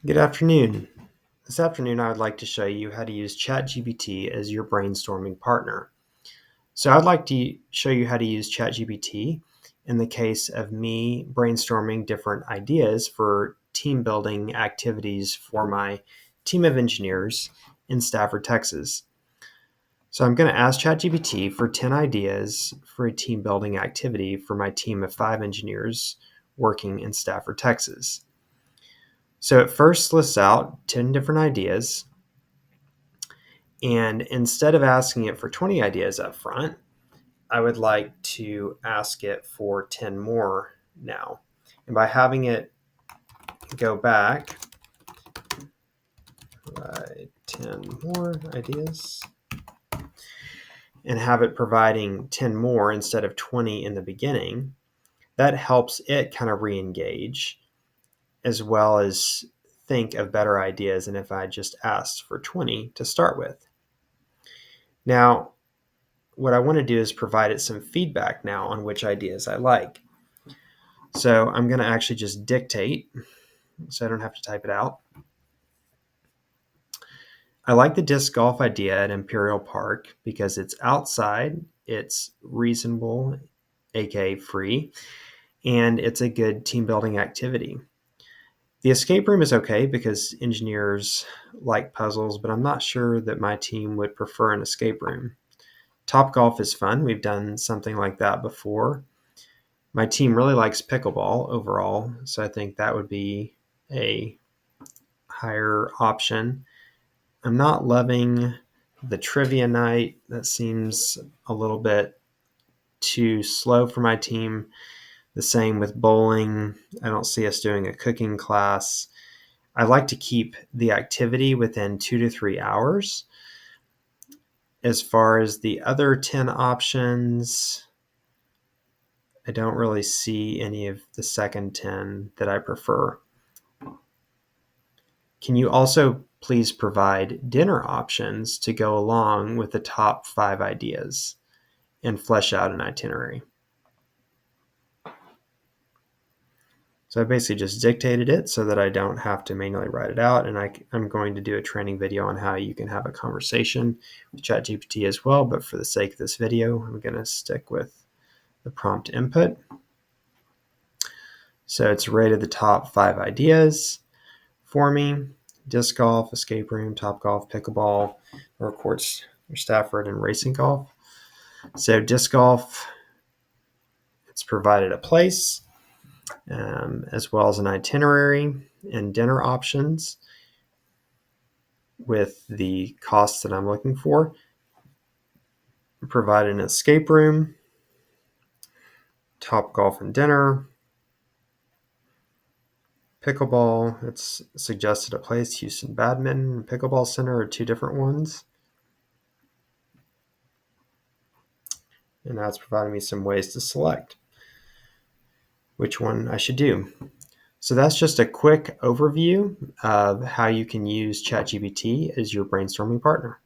Good afternoon. This afternoon, I would like to show you how to use ChatGPT as your brainstorming partner. So, I'd like to show you how to use ChatGPT in the case of me brainstorming different ideas for team building activities for my team of engineers in Stafford, Texas. So, I'm going to ask ChatGPT for 10 ideas for a team building activity for my team of 5 engineers working in Stafford, Texas. So it first lists out 10 different ideas. And instead of asking it for 20 ideas up front, I would like to ask it for 10 more now. And by having it go back, 10 more ideas, and have it providing 10 more instead of 20 in the beginning, that helps it kind of re engage as well as think of better ideas than if I just asked for 20 to start with. Now, what I want to do is provide it some feedback now on which ideas I like. So I'm going to actually just dictate so I don't have to type it out. I like the disc golf idea at Imperial Park because it's outside, it's reasonable, aka free, and it's a good team building activity. The escape room is okay because engineers like puzzles, but I'm not sure that my team would prefer an escape room. Topgolf is fun. We've done something like that before. My team really likes pickleball overall, so I think that would be a higher option. I'm not loving the trivia night. That seems a little bit too slow for my team. The same with bowling. I don't see us doing a cooking class. I like to keep the activity within 2 to 3 hours. As far as the other 10 options, I don't really see any of the second 10 that I prefer. Can you also please provide dinner options to go along with the top 5 ideas and flesh out an itinerary? So I basically just dictated it so that I don't have to manually write it out. And I'm going to do a training video on how you can have a conversation with ChatGPT as well. But for the sake of this video, I'm going to stick with the prompt input. So it's rated the top 5 ideas for me: disc golf, escape room, Topgolf, pickleball, or courts, or Stafford, and racing golf. So disc golf, it's provided a place, as well as an itinerary and dinner options with the costs that I'm looking for. Provided an escape room, Topgolf and dinner, pickleball. It's suggested a place. Houston Badminton and Pickleball Center are 2 different ones. And that's providing me some ways to select which one I should do. So that's just a quick overview of how you can use ChatGPT as your brainstorming partner.